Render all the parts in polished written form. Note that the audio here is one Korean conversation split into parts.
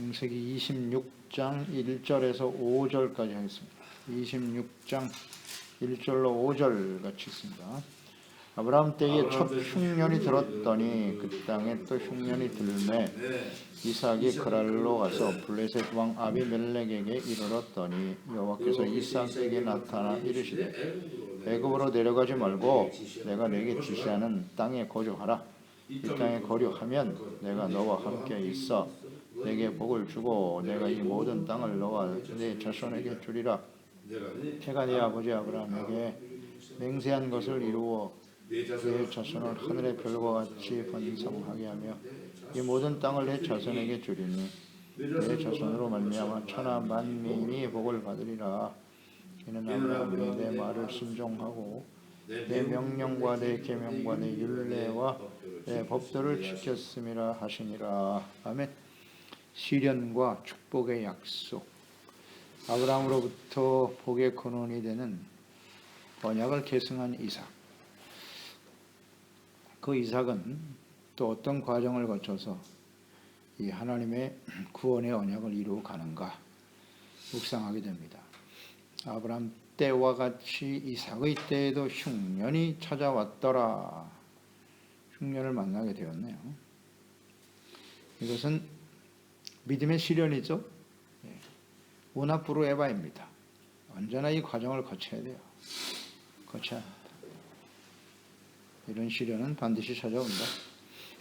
창세기 26장 1절에서 5절까지 하겠습니다. 26장 1절로 5절 같이 있습니다. 아브라함 때에 첫 흉년이 들었더니 그 땅에 또 흉년이 들매 이삭이 그랄로 가서 블레셋 왕 아비멜렉에게 이르렀더니 여호와께서 이삭에게 나타나 이르시되 애굽으로 내려가지 말고 내가 내게 지시하는 땅에 거주하라. 이 땅에 거류하면 내가 너와 함께 있어 내게 복을 주고 내가 이 모든 땅을 너와 내 자손에게 주리라. 내가 네 아버지 아브라함에게 맹세한 것을 이루어 내 자손을 하늘의 별과 같이 번성하게 하며 이 모든 땅을 내 자손에게 주리니 내 자손으로 말미암아 천하 만민이 복을 받으리라. 이는 아브라함이 내 말을 순종하고 내 명령과 내 계명과 내 율례와 내 법도를 지켰음이라 하시니라. 아멘. 시련과 축복의 약속. 아브라함으로부터 복의 근원이 되는 언약을 계승한 이삭. 그 이삭은 또 어떤 과정을 거쳐서 이 하나님의 구원의 언약을 이루어 가는가 묵상하게 됩니다. 아브라함 때와 같이 이삭의 때에도 흉년이 찾아왔더라. 흉년을 만나게 되었네요. 이것은 믿음의 시련이죠. 우나프루 에바입니다. 언제나 이 과정을 거쳐야 돼요. 거쳐야 합니다. 이런 시련은 반드시 찾아온다.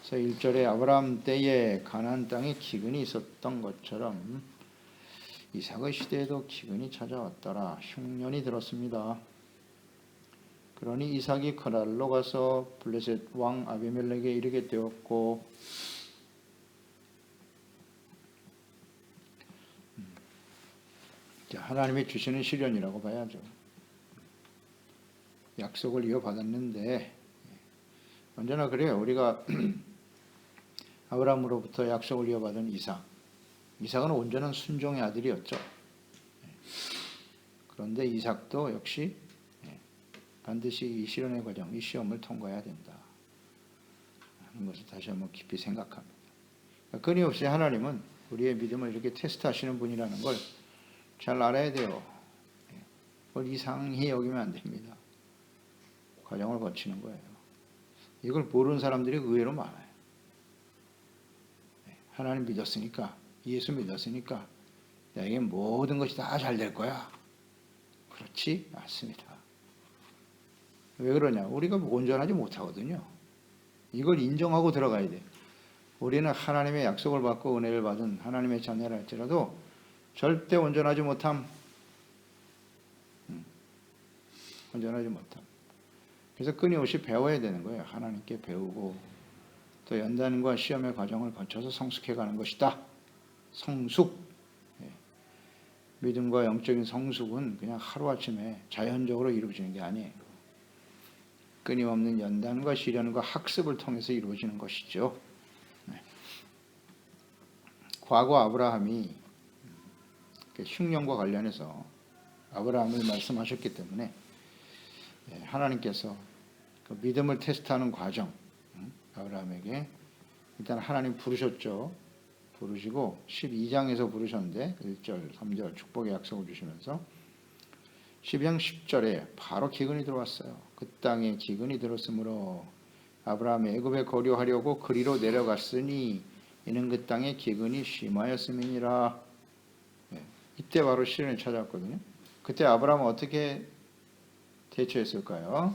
그래서 1절에 아브라함 때에 가나안 땅에 기근이 있었던 것처럼 이삭의 시대에도 기근이 찾아왔더라. 흉년이 들었습니다. 그러니 이삭이 그랄로 가서 블레셋 왕 아비멜렉에 이르게 되었고 하나님이 주시는 시련이라고 봐야죠. 약속을 이어받았는데 언제나 그래요. 우리가 아브라함으로부터 약속을 이어받은 이삭은 온전한 순종의 아들이었죠. 그런데 이삭도 역시 반드시 이 시련의 과정, 이 시험을 통과해야 된다 하는 것을 다시 한번 깊이 생각합니다. 끊임없이 하나님은 우리의 믿음을 이렇게 테스트하시는 분이라는 걸 잘 알아야 돼요. 그걸 이상히 여기면 안 됩니다. 과정을 거치는 거예요. 이걸 모르는 사람들이 의외로 많아요. 하나님 믿었으니까, 예수 믿었으니까 나에게 모든 것이 다 잘 될 거야. 그렇지 않습니다. 왜 그러냐? 우리가 온전하지 못하거든요. 이걸 인정하고 들어가야 돼요. 우리는 하나님의 약속을 받고 은혜를 받은 하나님의 자녀라 할지라도 절대 온전하지 못함. 온전하지 못함. 그래서 끊임없이 배워야 되는 거예요. 하나님께 배우고 또 연단과 시험의 과정을 거쳐서 성숙해가는 것이다. 성숙. 믿음과 영적인 성숙은 그냥 하루아침에 자연적으로 이루어지는 게 아니에요. 끊임없는 연단과 시련과 학습을 통해서 이루어지는 것이죠. 과거 아브라함이 흉년과 관련해서 아브라함을 말씀하셨기 때문에 하나님께서 그 믿음을 테스트하는 과정, 아브라함에게 일단 하나님 부르셨죠. 부르시고 12장에서 부르셨는데 1절, 3절 축복의 약속을 주시면서 12장 10절에 바로 기근이 들어왔어요. 그 땅에 기근이 들었으므로 아브라함이 애굽에 거류하려고 그리로 내려갔으니 이는 그 땅에 기근이 심하였음이니라. 이때 바로 시련이 찾아왔거든요. 그때 아브라함은 어떻게 대처했을까요?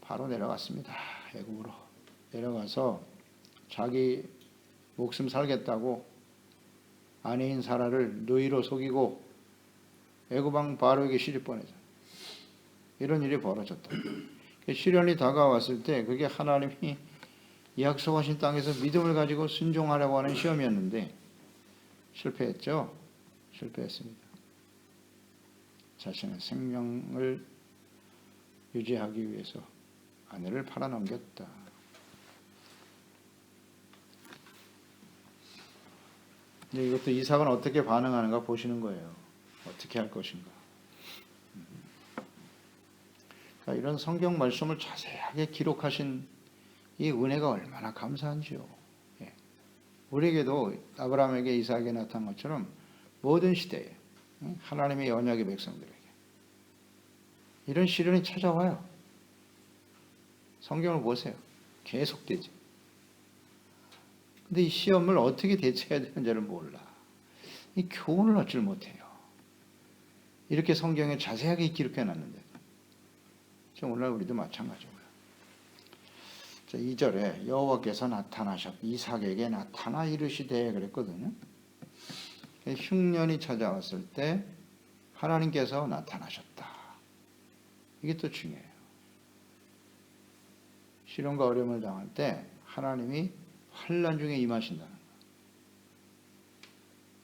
바로 내려갔습니다. 애굽으로 내려가서 자기 목숨 살겠다고 아내인 사라를 누이로 속이고 애굽 왕 바로에게 시집 보내죠. 이런 일이 벌어졌다. 시련이 다가왔을 때 그게 하나님이 약속하신 땅에서 믿음을 가지고 순종하려고 하는 시험이었는데 실패했죠. 실패했습니다. 자신의 생명을 유지하기 위해서 아내를 팔아넘겼다. 근데 이것도 이삭은 어떻게 반응하는가 보시는 거예요. 어떻게 할 것인가. 그러니까 이런 성경 말씀을 자세하게 기록하신 이 은혜가 얼마나 감사한지요. 우리에게도 아브라함에게 이삭에게 나타난 것처럼 모든 시대에 하나님의 언약의 백성들에게 이런 시련이 찾아와요. 성경을 보세요. 계속되죠. 근데 이 시험을 어떻게 대처해야 되는지를 몰라. 이 교훈을 얻질 못해요. 이렇게 성경에 자세하게 기록해놨는데 오늘날 우리도 마찬가지고요. 2절에 여호와께서 이삭에게 나타나 이르시되 그랬거든요. 흉년이 찾아왔을 때 하나님께서 나타나셨다. 이게 또 중요해요. 시련과 어려움을 당할 때 하나님이 환난 중에 임하신다는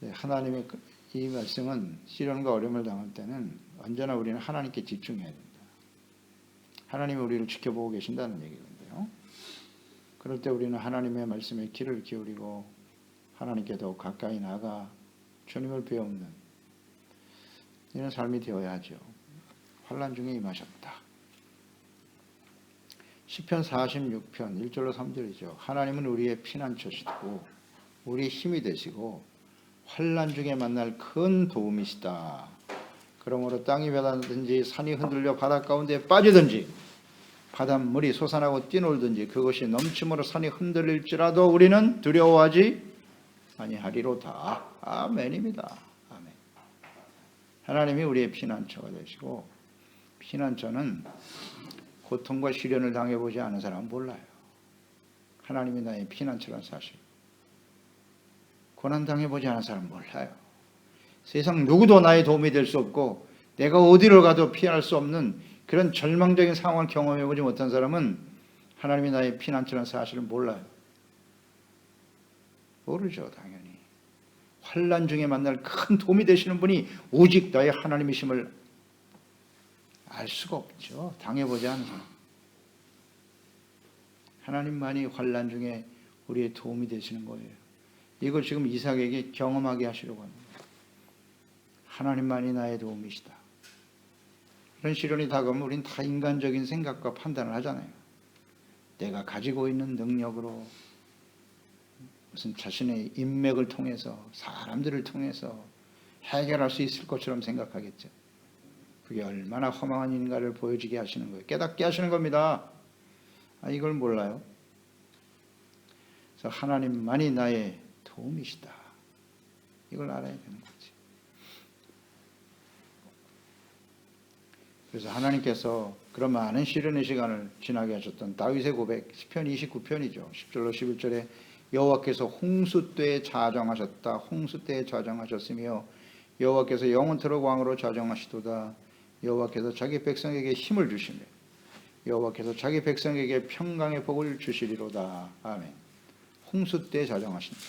거예요. 하나님의 이 말씀은 시련과 어려움을 당할 때는 언제나 우리는 하나님께 집중해야 된다. 하나님이 우리를 지켜보고 계신다는 얘기인데요. 그럴 때 우리는 하나님의 말씀에 귀를 기울이고 하나님께 더 가까이 나가 주님을 배우는 이런 삶이 되어야 하죠. 환난 중에 임하셨다. 시편 46편 1절로 3절이죠. 하나님은 우리의 피난처시고 우리의 힘이 되시고 환난 중에 만날 큰 도움이시다. 그러므로 땅이 변하든지 산이 흔들려 바다 가운데 빠지든지 바닷물이 솟아나고 뛰놀든지 그것이 넘침으로 산이 흔들릴지라도 우리는 두려워하지 아니하리로다. 아멘입니다. 아멘. 하나님이 우리의 피난처가 되시고 피난처는 고통과 시련을 당해보지 않은 사람은 몰라요. 하나님이 나의 피난처란 사실. 고난 당해보지 않은 사람은 몰라요. 세상 누구도 나의 도움이 될 수 없고 내가 어디로 가도 피할 수 없는 그런 절망적인 상황을 경험해보지 못한 사람은 하나님이 나의 피난처라는 사실을 몰라요. 모르죠, 당연히. 환난 중에 만날 큰 도움이 되시는 분이 오직 나의 하나님이심을 알 수가 없죠. 당해보지 않은 사람. 하나님만이 환난 중에 우리의 도움이 되시는 거예요. 이걸 지금 이삭에게 경험하게 하시려고 합니다. 하나님만이 나의 도움이시다. 이런 시련이 다가오면 우리는 다 인간적인 생각과 판단을 하잖아요. 내가 가지고 있는 능력으로 무슨 자신의 인맥을 통해서 사람들을 통해서 해결할 수 있을 것처럼 생각하겠죠. 그게 얼마나 허망한 인간을 보여지게 하시는 거예요. 깨닫게 하시는 겁니다. 이걸 몰라요. 그래서 하나님만이 나의 도움이시다. 이걸 알아야 되는 거지. 그래서 하나님께서 그런 많은 시련의 시간을 지나게 하셨던 다윗의 고백 10편 29편이죠. 10절로 11절에 여호와께서 홍수 때에 자정하셨다. 홍수 때에 자정하셨으며 여호와께서 영원토록 왕으로 자정하시도다. 여호와께서 자기 백성에게 힘을 주시며 여호와께서 자기 백성에게 평강의 복을 주시리로다. 아멘. 홍수 때에 자정하신다.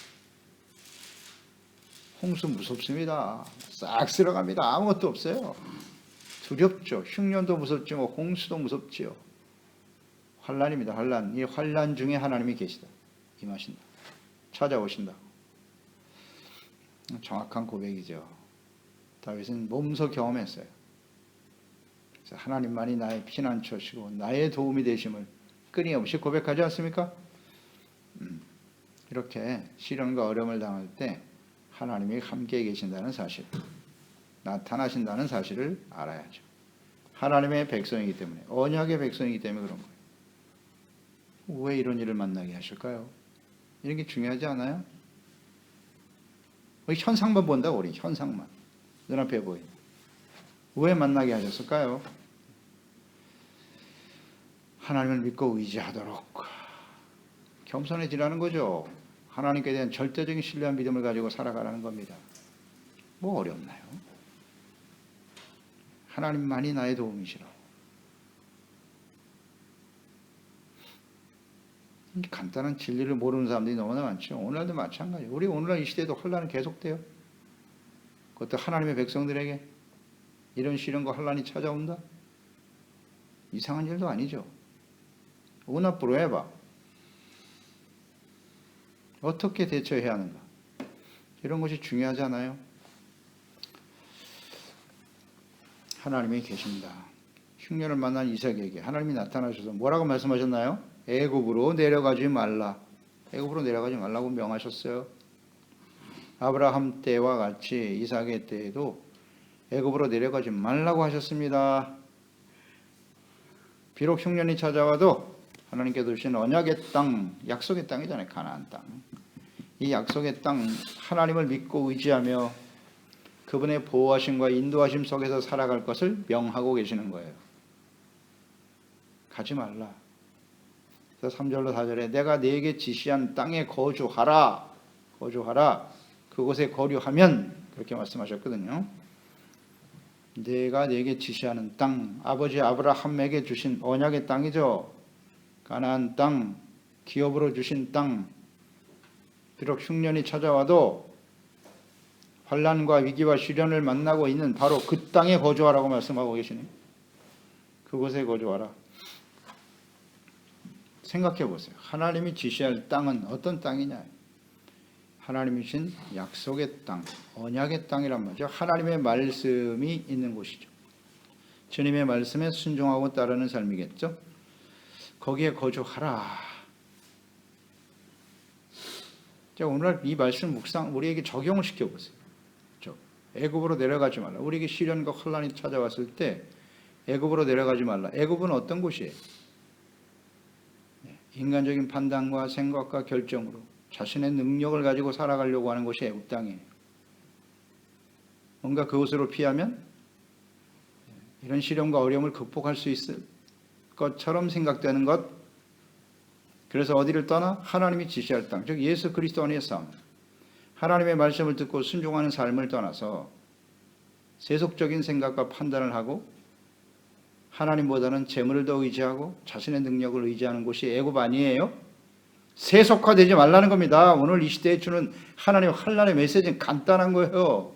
홍수 무섭습니다. 싹 쓸어갑니다. 아무것도 없어요. 두렵죠. 흉년도 무섭지만 홍수도 무섭지요. 환난입니다. 환난. 이 환난 중에 하나님이 계시다. 임하신다. 찾아오신다. 정확한 고백이죠. 다윗은 몸소 경험했어요. 그래서 하나님만이 나의 피난처시고 나의 도움이 되심을 끊임없이 고백하지 않습니까? 이렇게 시련과 어려움을 당할 때 하나님이 함께 계신다는 사실, 나타나신다는 사실을 알아야죠. 하나님의 백성이기 때문에, 언약의 백성이기 때문에 그런 거예요. 왜 이런 일을 만나게 하실까요? 이런 게 중요하지 않아요? 현상만 본다고, 우리 현상만. 눈앞에 보이는. 왜 만나게 하셨을까요? 하나님을 믿고 의지하도록 겸손해지라는 거죠. 하나님께 대한 절대적인 신뢰와 믿음을 가지고 살아가라는 겁니다. 뭐 어렵나요? 하나님만이 나의 도움이시라고. 간단한 진리를 모르는 사람들이 너무나 많죠. 오늘날도 마찬가지예요. 우리 오늘날 이 시대에도 혼란은 계속돼요. 그것도 하나님의 백성들에게 이런 시련과 혼란이 찾아온다? 이상한 일도 아니죠. una prueba. 어떻게 대처해야 하는가? 이런 것이 중요하잖아요. 하나님이 계십니다. 흉년을 만난 이삭에게 하나님이 나타나셔서 뭐라고 말씀하셨나요? 애굽으로 내려가지 말라. 애굽으로 내려가지 말라고 명하셨어요. 아브라함 때와 같이 이삭의 때에도 애굽으로 내려가지 말라고 하셨습니다. 비록 흉년이 찾아와도 하나님께서 주신 언약의 땅, 약속의 땅이잖아요. 가나안 땅. 이 약속의 땅 하나님을 믿고 의지하며 그분의 보호하심과 인도하심 속에서 살아갈 것을 명하고 계시는 거예요. 가지 말라. 그래서 3절로 4절에 내가 네게 지시한 땅에 거주하라. 그곳에 거류하면 그렇게 말씀하셨거든요. 내가 네게 지시하는 땅, 아버지 아브라함에게 주신 언약의 땅이죠. 가나안 땅, 기업으로 주신 땅. 비록 흉년이 찾아와도 환난과 위기와 시련을 만나고 있는 바로 그 땅에 거주하라고 말씀하고 계시네요. 그곳에 거주하라. 생각해 보세요. 하나님이 지시할 땅은 어떤 땅이냐? 하나님이 주신 약속의 땅, 언약의 땅이란 말이죠. 하나님의 말씀이 있는 곳이죠. 주님의 말씀에 순종하고 따르는 삶이겠죠. 거기에 거주하라. 자, 오늘 이 말씀 묵상 우리에게 적용을 시켜보세요. 애굽으로 내려가지 말라. 우리에게 시련과 혼란이 찾아왔을 때 애굽으로 내려가지 말라. 애굽은 어떤 곳이에요? 인간적인 판단과 생각과 결정으로 자신의 능력을 가지고 살아가려고 하는 곳이 애굽 땅이에요. 뭔가 그곳으로 피하면 이런 시련과 어려움을 극복할 수 있을 것처럼 생각되는 것. 그래서 어디를 떠나? 하나님이 지시할 땅, 즉 예수 그리스도 안의 삶, 하나님의 말씀을 듣고 순종하는 삶을 떠나서 세속적인 생각과 판단을 하고 하나님보다는 재물을 더 의지하고 자신의 능력을 의지하는 곳이 애굽 아니에요? 세속화되지 말라는 겁니다. 오늘 이 시대에 주는 하나님의 환난의 메시지는 간단한 거예요.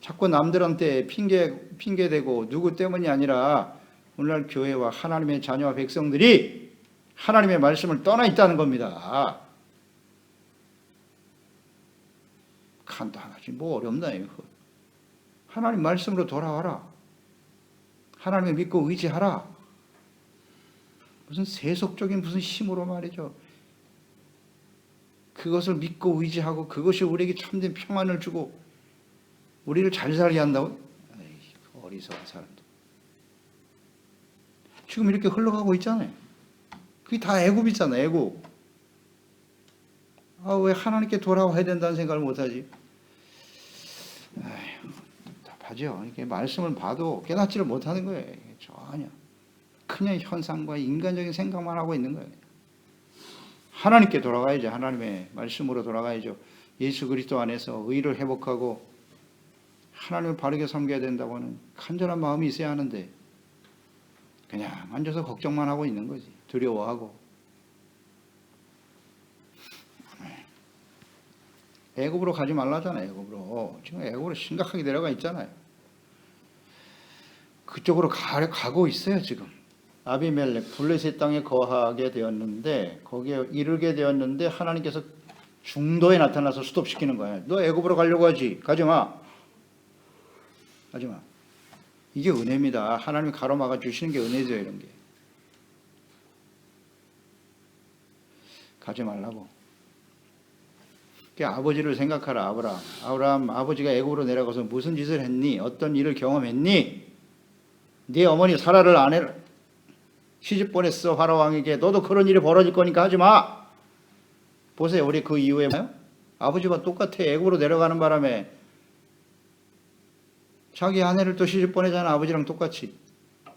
자꾸 남들한테 핑계대고 누구 때문이 아니라 오늘날 교회와 하나님의 자녀와 백성들이 하나님의 말씀을 떠나 있다는 겁니다. 간단하지 뭐 어렵나 이거. 하나님 말씀으로 돌아와라. 하나님을 믿고 의지하라. 무슨 세속적인 무슨 힘으로 말이죠. 그것을 믿고 의지하고 그것이 우리에게 참된 평안을 주고 우리를 잘 살게 한다고? 어리석은 사람들. 지금 이렇게 흘러가고 있잖아요. 그게 다 애굽이잖아요. 애굽. 왜 하나님께 돌아와야 된다는 생각을 못하지? 답답하죠. 이렇게 말씀을 봐도 깨닫지를 못하는 거예요. 전혀. 그냥 현상과 인간적인 생각만 하고 있는 거예요. 하나님께 돌아가야죠. 하나님의 말씀으로 돌아가야죠. 예수 그리스도 안에서 의를 회복하고 하나님을 바르게 섬겨야 된다고 하는 간절한 마음이 있어야 하는데 그냥 앉아서 걱정만 하고 있는 거지. 두려워하고. 애굽으로 가지 말라잖아요. 애굽으로. 지금 애굽으로 심각하게 내려가 있잖아요. 그쪽으로 가고 있어요. 지금. 아비멜렉 블레셋 땅에 거하게 되었는데 거기에 이르게 되었는데 하나님께서 중도에 나타나서 스톱시키는 거예요. 너 애굽으로 가려고 하지. 가지 마. 가지 마. 이게 은혜입니다. 하나님이 가로막아 주시는 게 은혜죠. 이런 게. 가지 말라고. 아버지를 생각하라. 아브라함 아버지가 애굽으로 내려가서 무슨 짓을 했니? 어떤 일을 경험했니? 네 어머니 사라를 아내를 시집 보냈어. 바로 왕에게. 너도 그런 일이 벌어질 거니까 하지 마. 보세요. 우리 그 이후에 아버지가 똑같아. 애굽으로 내려가는 바람에 자기 아내를 또 시집 보내잖아. 아버지랑 똑같이.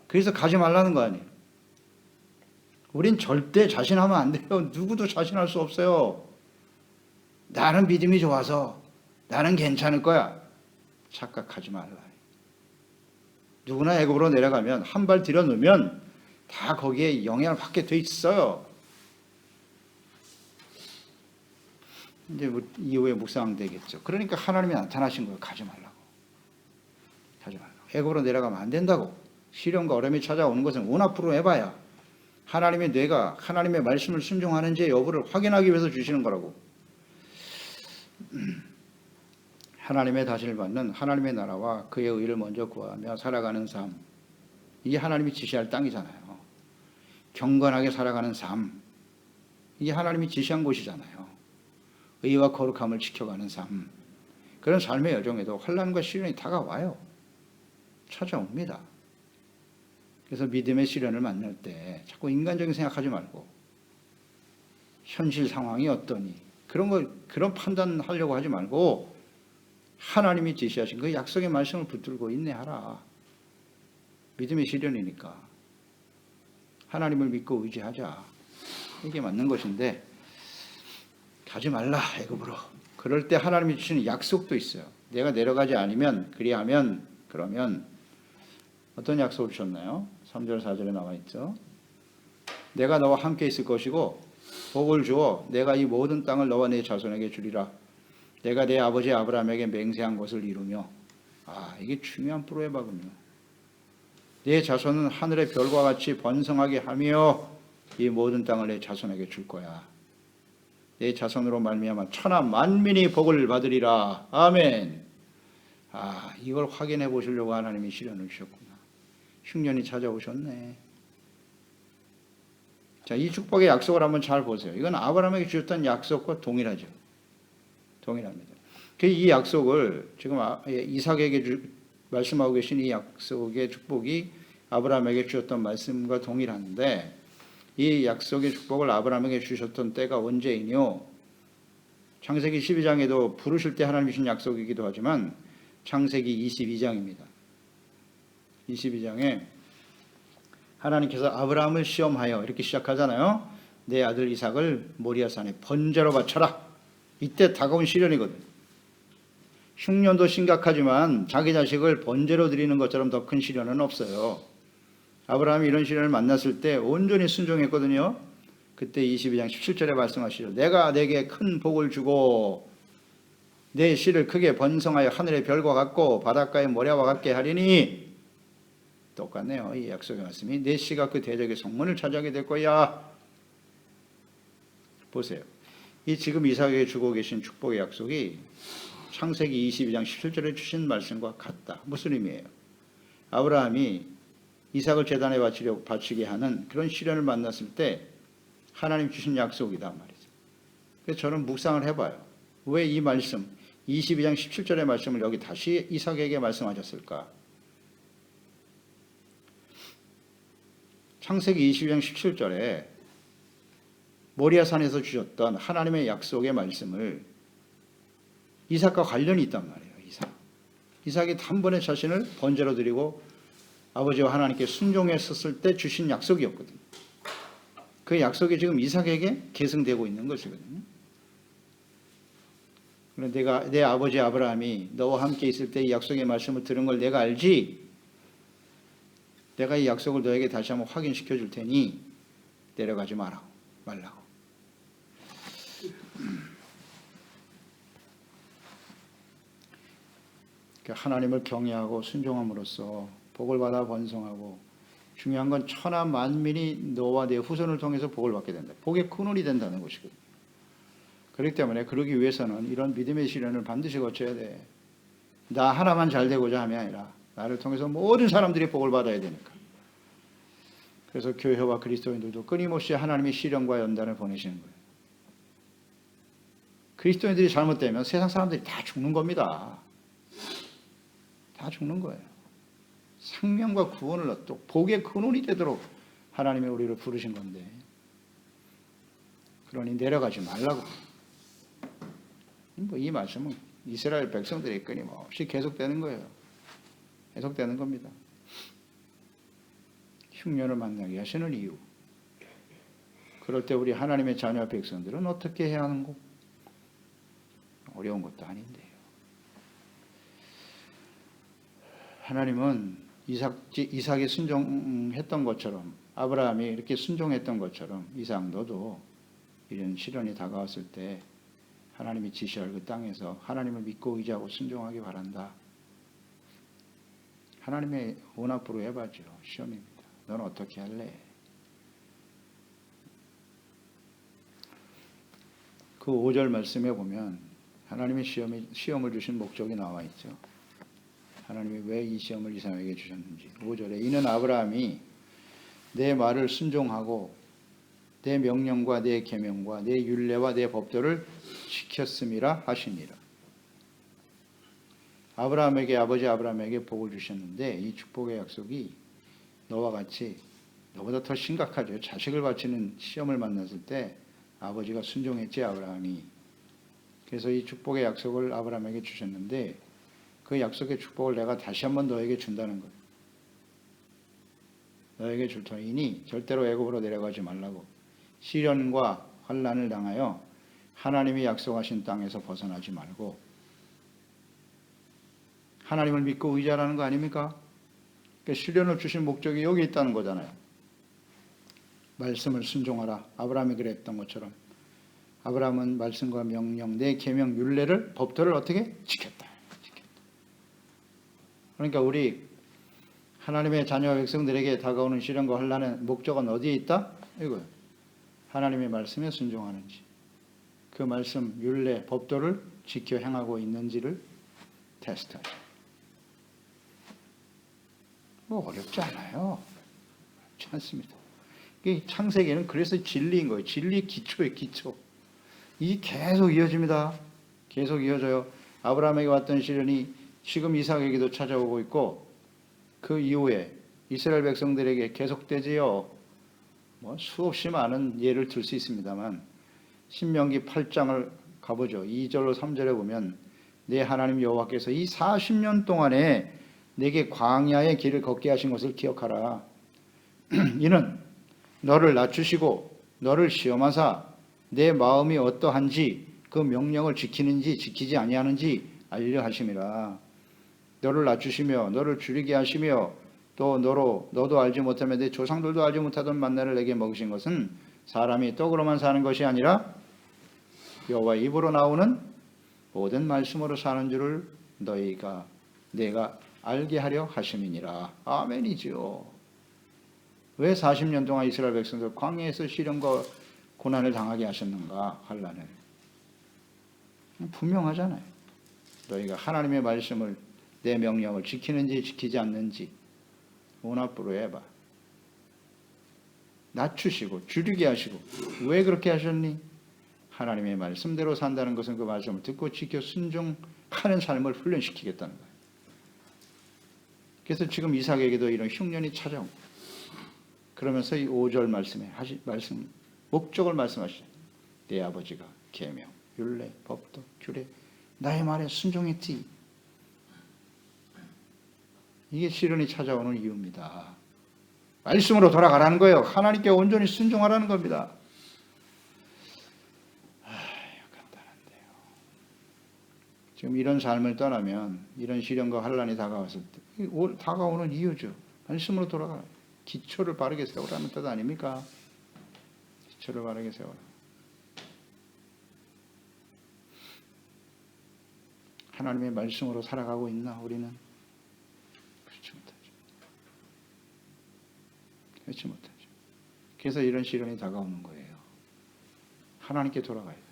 그래서 가지 말라는 거 아니에요. 우린 절대 자신하면 안 돼요. 누구도 자신할 수 없어요. 나는 믿음이 좋아서 나는 괜찮을 거야. 착각하지 말라. 누구나 애굽으로 내려가면 한 발 들여놓으면 다 거기에 영향을 받게 돼 있어요. 이제 이후에 묵상되겠죠. 그러니까 하나님이 나타나신 거예요. 가지 말라고. 가지 말라고. 애굽으로 내려가면 안 된다고. 시련과 어려움이 찾아오는 것은 온 앞으로 해봐야 하나님의 뇌가 하나님의 말씀을 순종하는지 여부를 확인하기 위해서 주시는 거라고. 하나님의 다스림을 받는 하나님의 나라와 그의 의를 먼저 구하며 살아가는 삶. 이게 하나님이 지시할 땅이잖아요. 경건하게 살아가는 삶. 이게 하나님이 지시한 곳이잖아요. 의와 거룩함을 지켜가는 삶. 그런 삶의 여정에도 환난과 시련이 다가와요. 찾아옵니다. 그래서 믿음의 시련을 만날 때 자꾸 인간적인 생각하지 말고 현실 상황이 어떠니 그런 판단하려고 하지 말고 하나님이 지시하신 그 약속의 말씀을 붙들고 인내하라. 믿음의 시련이니까 하나님을 믿고 의지하자. 이게 맞는 것인데 가지 말라 애굽으로. 그럴 때 하나님이 주시는 약속도 있어요. 내가 내려가지 않으면 그러면 어떤 약속을 주셨나요? 3절 4절에 나와 있죠. 내가 너와 함께 있을 것이고 복을 주어 내가 이 모든 땅을 너와 내 자손에게 주리라. 내가 내 아버지 아브라함에게 맹세한 것을 이루며. 이게 중요한 프로에바군요. 내 자손은 하늘의 별과 같이 번성하게 하며 이 모든 땅을 내 자손에게 줄 거야. 내 자손으로 말미암아 천하 만민이 복을 받으리라. 아멘. 이걸 확인해 보시려고 하나님이 시련을 주셨구나. 흉년이 찾아오셨네. 자, 이 축복의 약속을 한번 잘 보세요. 이건 아브라함에게 주셨던 약속과 동일하죠. 동일합니다. 이 약속을 지금 이삭에게 말씀하고 계신 이 약속의 축복이 아브라함에게 주셨던 말씀과 동일한데 이 약속의 축복을 아브라함에게 주셨던 때가 언제이뇨? 창세기 12장에도 부르실 때 하나님이 주신 약속이기도 하지만 창세기 22장입니다. 22장에 하나님께서 아브라함을 시험하여 이렇게 시작하잖아요. 내 아들 이삭을 모리아산에 번제로 바쳐라. 이때 다가온 시련이거든요. 흉년도 심각하지만 자기 자식을 번제로 드리는 것처럼 더 큰 시련은 없어요. 아브라함이 이런 시련을 만났을 때 온전히 순종했거든요. 그때 22장 17절에 말씀하시죠. 내가 내게 큰 복을 주고 내 씨를 크게 번성하여 하늘의 별과 같고 바닷가의 모래와 같게 하리니. 똑같네요. 이 약속의 말씀이 내 씨가 그 대적의 성문을 차지하게 될 거야. 보세요. 이 지금 이삭에게 주고 계신 축복의 약속이 창세기 22장 17절에 주신 말씀과 같다. 무슨 의미예요? 아브라함이 이삭을 제단에 바치게 하는 그런 시련을 만났을 때 하나님 주신 약속이다 말이죠. 그래서 저는 묵상을 해봐요. 왜 이 말씀 22장 17절의 말씀을 여기 다시 이삭에게 말씀하셨을까? 창세기 22장 17절에 모리아산에서 주셨던 하나님의 약속의 말씀을 이삭과 관련이 있단 말이에요. 이삭이 단번에 자신을 번제로 드리고 아버지와 하나님께 순종했었을 때 주신 약속이었거든요. 그 약속이 지금 이삭에게 계승되고 있는 것이거든요. 그런데 내 아버지 아브라함이 너와 함께 있을 때 이 약속의 말씀을 들은 걸 내가 알지. 내가 이 약속을 너에게 다시 한번 확인시켜 줄 테니 내려가지 말라고. 하나님을 경외하고 순종함으로써 복을 받아 번성하고 중요한 건 천하 만민이 너와 내 후손을 통해서 복을 받게 된다. 복의 근원이 된다는 것이거든요. 그렇기 때문에 그러기 위해서는 이런 믿음의 시련을 반드시 거쳐야 돼. 나 하나만 잘 되고자 함이 아니라 나를 통해서 모든 사람들이 복을 받아야 되니까. 그래서 교회와 그리스도인들도 끊임없이 하나님의 시련과 연단을 보내시는 거예요. 그리스도인들이 잘못되면 세상 사람들이 다 죽는 겁니다. 다 죽는 거예요. 생명과 구원을 얻도록 복의 근원이 되도록 하나님이 우리를 부르신 건데 그러니 내려가지 말라고. 이 말씀은 이스라엘 백성들이 끊임없이 계속되는 거예요. 계속되는 겁니다. 흉년을 만나게 하시는 이유. 그럴 때 우리 하나님의 자녀 백성들은 어떻게 해야 하는고? 어려운 것도 아닌데요. 하나님은 이삭이 순종했던 것처럼 아브라함이 이렇게 순종했던 것처럼 이삭 너도 이런 시련이 다가왔을 때 하나님이 지시할 그 땅에서 하나님을 믿고 의지하고 순종하기 바란다. 하나님의 온 앞으로 해봐죠. 시험입니다. 너는 어떻게 할래? 그 5절 말씀에 보면 하나님의 시험을 주신 목적이 나와 있죠. 하나님이 왜 이 시험을 이삭에게 주셨는지. 5절에 이는 아브라함이 내 말을 순종하고 내 명령과 내 계명과 내 율례와 내 법도를 지켰음이라 하시니라. 아브라함에게 아버지 아브라함에게 복을 주셨는데 이 축복의 약속이 너와 같이 너보다 더 심각하죠. 자식을 바치는 시험을 만났을 때 아버지가 순종했지 아브라함이. 그래서 이 축복의 약속을 아브라함에게 주셨는데 그 약속의 축복을 내가 다시 한번 너에게 준다는 거예요. 너에게 줄 터이니 절대로 애굽으로 내려가지 말라고. 시련과 환난을 당하여 하나님이 약속하신 땅에서 벗어나지 말고 하나님을 믿고 의지하라는 거 아닙니까? 그러니까 시련을 주신 목적이 여기 있다는 거잖아요. 말씀을 순종하라. 아브라함이 그랬던 것처럼 아브라함은 말씀과 명령, 내 계명, 율례를 법도를 어떻게 지켰다. 그러니까 우리 하나님의 자녀 백성들에게 다가오는 시련과 환난의 목적은 어디에 있다? 이거예요. 하나님의 말씀에 순종하는지, 그 말씀, 율례, 법도를 지켜 행하고 있는지를 테스트하죠. 뭐 어렵지 않아요. 어렵지 않습니다. 이 창세기는 그래서 진리인 거예요. 진리 기초의 기초. 이 계속 이어집니다. 계속 이어져요. 아브라함에게 왔던 시련이 지금 이삭에게도 찾아오고 있고 그 이후에 이스라엘 백성들에게 계속되지요. 뭐 수없이 많은 예를 들 수 있습니다만 신명기 8장을 가보죠. 2절로 3절에 보면 내 하나님 여호와께서 이 40년 동안에 내게 광야의 길을 걷게 하신 것을 기억하라. 이는 너를 낮추시고 너를 시험하사 내 마음이 어떠한지 그 명령을 지키는지 지키지 아니하는지 알려 하심이라. 너를 낮추시며 너를 줄이게 하시며 또 너도 알지 못하며 내 조상들도 알지 못하던 만나를 내게 먹으신 것은 사람이 떡으로만 사는 것이 아니라 여호와 입으로 나오는 모든 말씀으로 사는 줄을 내가 알게 하려 하심이니라. 아멘이지요. 왜 40년 동안 이스라엘 백성들 광야에서 시련과 고난을 당하게 하셨는가? 환난을. 분명하잖아요. 너희가 하나님의 말씀을 내 명령을 지키는지 지키지 않는지 오나프로 해봐. 낮추시고 줄이게 하시고. 왜 그렇게 하셨니? 하나님의 말씀대로 산다는 것은 그 말씀을 듣고 지켜 순종하는 삶을 훈련시키겠다는 거예요. 그래서 지금 이삭에게도 이런 흉년이 찾아온 거예요. 그러면서 이 5절 말씀 목적을 말씀하시죠. 내 아버지가 계명, 율례, 법도, 규례 나의 말에 순종했지. 이게 시련이 찾아오는 이유입니다. 말씀으로 돌아가라는 거예요. 하나님께 온전히 순종하라는 겁니다. 간단한데요. 지금 이런 삶을 떠나면 이런 시련과 환난이 다가왔을 때 다가오는 이유죠. 말씀으로 돌아가라. 기초를 바르게 세우라는 뜻 아닙니까? 기초를 바르게 세우라. 하나님의 말씀으로 살아가고 있나 우리는? 그렇지 못하죠. 그렇지 못하죠. 그래서 이런 시련이 다가오는 거예요. 하나님께 돌아가야 된다.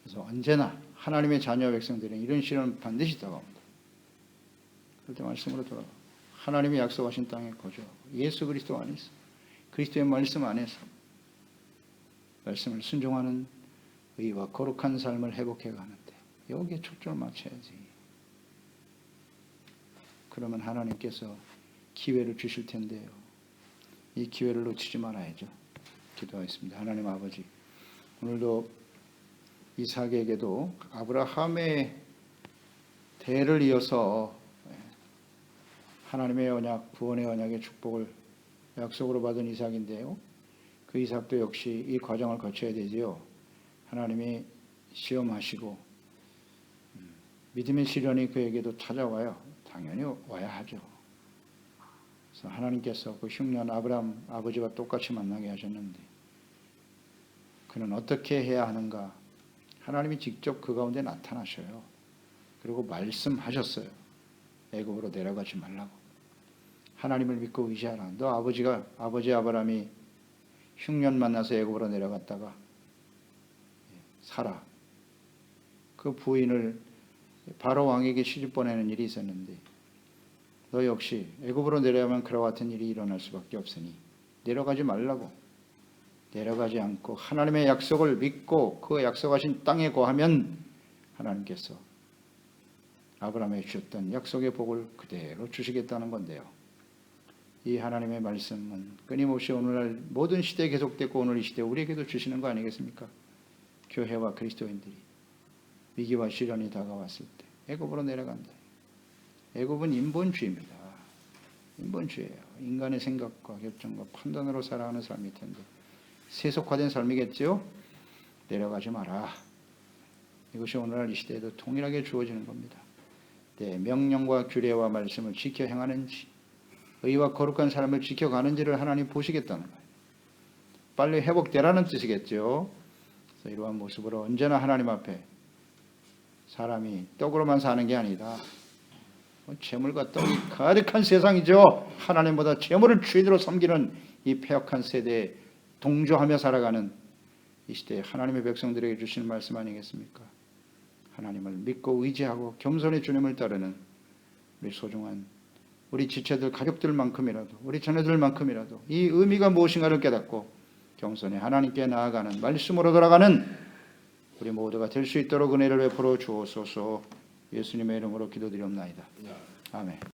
그래서 언제나 하나님의 자녀 백성들은 이런 시련은 반드시 다가옵니다. 그럴 때 말씀으로 돌아가. 하나님이 약속하신 땅에 거주하고 예수 그리스도 안에서 그리스도의 말씀 안에서 말씀을 순종하는 의와 거룩한 삶을 회복해 가는데 여기에 초점을 맞춰야지. 그러면 하나님께서 기회를 주실 텐데요. 이 기회를 놓치지 말아야죠. 기도하겠습니다. 하나님 아버지, 오늘도 이삭에게도 아브라함의 대를 이어서 하나님의 언약, 구원의 언약의 축복을 약속으로 받은 이삭인데요. 그 이삭도 역시 이 과정을 거쳐야 되지요. 하나님이 시험하시고 믿음의 시련이 그에게도 찾아와요. 당연히 와야 하죠. 그래서 하나님께서 그 흉년 아브라함 아버지와 똑같이 만나게 하셨는데 그는 어떻게 해야 하는가? 하나님이 직접 그 가운데 나타나셔요. 그리고 말씀하셨어요. 애굽으로 내려가지 말라고. 하나님을 믿고 의지하라. 너 아버지 아브라함이 흉년 만나서 애굽으로 내려갔다가 사라. 그 부인을 바로 왕에게 시집 보내는 일이 있었는데 너 역시 애굽으로 내려가면 그와 같은 일이 일어날 수밖에 없으니 내려가지 말라고. 내려가지 않고 하나님의 약속을 믿고 그 약속하신 땅에 거하면 하나님께서 아브라함에게 주셨던 약속의 복을 그대로 주시겠다는 건데요. 이 하나님의 말씀은 끊임없이 오늘날 모든 시대에 계속되고 오늘 이 시대에 우리에게도 주시는 거 아니겠습니까? 교회와 그리스도인들이 위기와 시련이 다가왔을 때 애굽으로 내려간다. 애굽은 인본주의입니다. 인본주의예요. 인간의 생각과 결정과 판단으로 살아가는 삶일 텐데 세속화된 삶이겠죠? 내려가지 마라. 이것이 오늘날 이 시대에도 동일하게 주어지는 겁니다. 내 명령과 규례와 말씀을 지켜 행하는지 의와 거룩한 삶을 지켜가는지를 하나님 보시겠다는 거예요. 빨리 회복되라는 뜻이겠죠. 그래서 이러한 모습으로 언제나 하나님 앞에 사람이 떡으로만 사는 게 아니다. 재물과 떡이 가득한 세상이죠. 하나님보다 재물을 주인으로 섬기는 이 패역한 세대에 동조하며 살아가는 이 시대에 하나님의 백성들에게 주시는 말씀 아니겠습니까? 하나님을 믿고 의지하고 겸손히 주님을 따르는 우리 소중한 우리 지체들 가족들만큼이라도 우리 자녀들만큼이라도 이 의미가 무엇인가를 깨닫고 겸손히 하나님께 나아가는 말씀으로 돌아가는 우리 모두가 될 수 있도록 은혜를 베풀어 주옵소서. 예수님의 이름으로 기도드리옵나이다. 아멘.